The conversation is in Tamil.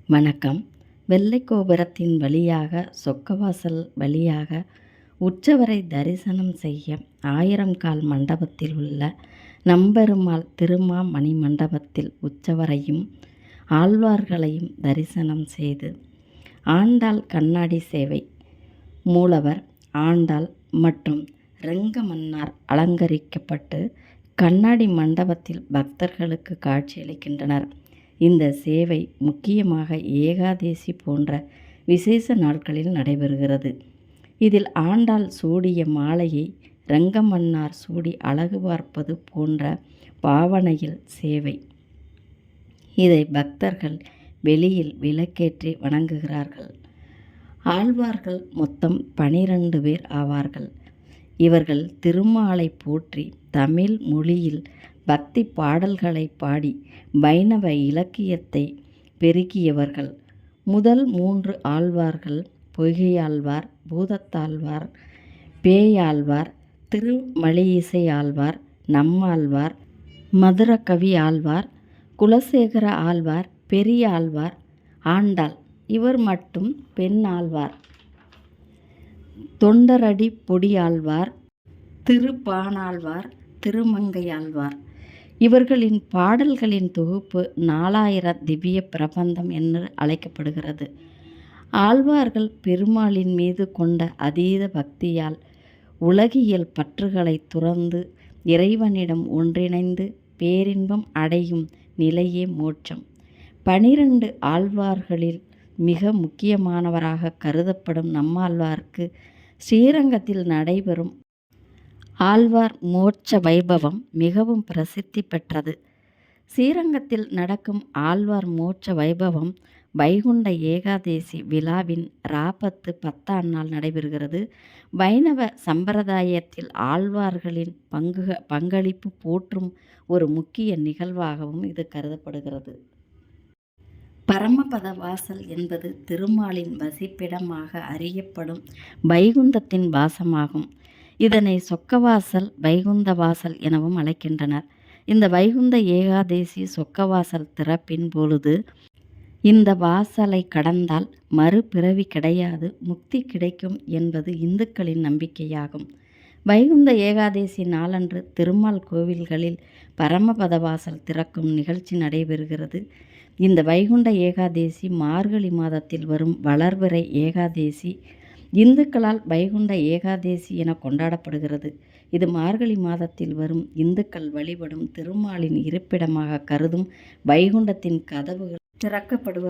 வணக்கம். வெள்ளை கோபுரத்தின் வழியாக சொர்க்கவாசல் வழியாக உற்சவரை தரிசனம் செய்ய 1000 கால் மண்டபத்தில் உள்ள நம்பெருமாள் திருமாமணி மண்டபத்தில் உற்சவரையும் ஆழ்வார்களையும் தரிசனம் செய்து ஆண்டாள் கண்ணாடி சேவை, மூலவர், ஆண்டாள் மற்றும் ரெங்கமன்னார் அலங்கரிக்கப்பட்டு கண்ணாடி மண்டபத்தில் பக்தர்களுக்கு காட்சியளிக்கின்றனர். இந்த சேவை முக்கியமாக ஏகாதேசி போன்ற விசேஷ நாட்களில் நடைபெறுகிறது. இதில் ஆண்டாள் சூடிய மாலையை ரெங்கமன்னார் சூடி அழகு பார்ப்பது போன்ற பாவனையில் சேவை. இதை பக்தர்கள் வெளியில் விளக்கேற்றி வணங்குகிறார்கள். ஆழ்வார்கள் மொத்தம் 12 பேர் ஆவார்கள். இவர்கள் திருமாலை போற்றி தமிழ் மொழியில் பக்தி பாடல்களை பாடி வைணவ இலக்கியத்தை பெருக்கியவர்கள். முதல் 3 ஆழ்வார்கள் பொய்கையாழ்வார், பூதத்தாழ்வார், பேயாழ்வார், திருமழிசை ஆழ்வார், நம்மாழ்வார், மதுரகவி ஆழ்வார், குலசேகர ஆழ்வார், பெரிய ஆழ்வார், ஆண்டாள் இவர் மட்டும் பெண் ஆழ்வார், தொண்டரடி பொடி ஆழ்வார், திருப்பாணாழ்வார், திருமங்கையாழ்வார். இவர்களின் பாடல்களின் தொகுப்பு 4000 திவ்ய பிரபந்தம் என்று அழைக்கப்படுகிறது. ஆழ்வார்கள் பெருமாளின் மீது கொண்ட அதீத பக்தியால் உலகியல் பற்றுகளை துறந்து இறைவனிடம் ஒன்றிணைந்து பேரின்பம் அடையும் நிலையே மோட்சம். 12 ஆழ்வார்களில் மிக முக்கியமானவராக கருதப்படும் நம்மாழ்வாருக்கு ஸ்ரீரங்கத்தில் நடைபெறும் ஆழ்வார் மோட்ச வைபவம் மிகவும் பிரசித்தி பெற்றது. ஸ்ரீரங்கத்தில் நடக்கும் ஆழ்வார் மோட்ச வைபவம் வைகுண்ட ஏகாதேசி விழாவின் ராபத்து 10ஆம் நாள் நடைபெறுகிறது. வைணவ சம்பிரதாயத்தில் ஆழ்வார்களின் பங்களிப்பு போற்றும் ஒரு முக்கிய நிகழ்வாகவும் இது கருதப்படுகிறது. பரமபத வாசல் என்பது திருமாலின் வசிப்பிடமாக அறியப்படும் வைகுந்தத்தின் வாசமாகும். இதனை சொர்க்கவாசல், வைகுந்த வாசல் எனவும் அழைக்கின்றனர். இந்த வைகுந்த ஏகாதேசி சொர்க்கவாசல் திறப்பின் பொழுது இந்த வாசலை கடந்தால் மறுபிறவி கிடையாது, முக்தி கிடைக்கும் என்பது இந்துக்களின் நம்பிக்கையாகும். வைகுந்த ஏகாதேசி நாளன்று திருமால் கோவில்களில் பரமபத வாசல் திறக்கும் நிகழ்ச்சி நடைபெறுகிறது. இந்த வைகுண்ட ஏகாதேசி மார்கழி மாதத்தில் வரும் வளர்பிறை ஏகாதேசி. இந்துக்களால் வைகுண்ட ஏகாதேசி என கொண்டாடப்படுகிறது. இது மார்கழி மாதத்தில் வரும் இந்துக்கள் வழிபடும் திருமாலின் இருப்பிடமாக கருதும் வைகுண்டத்தின் கதவுகள் திறக்கப்படுவது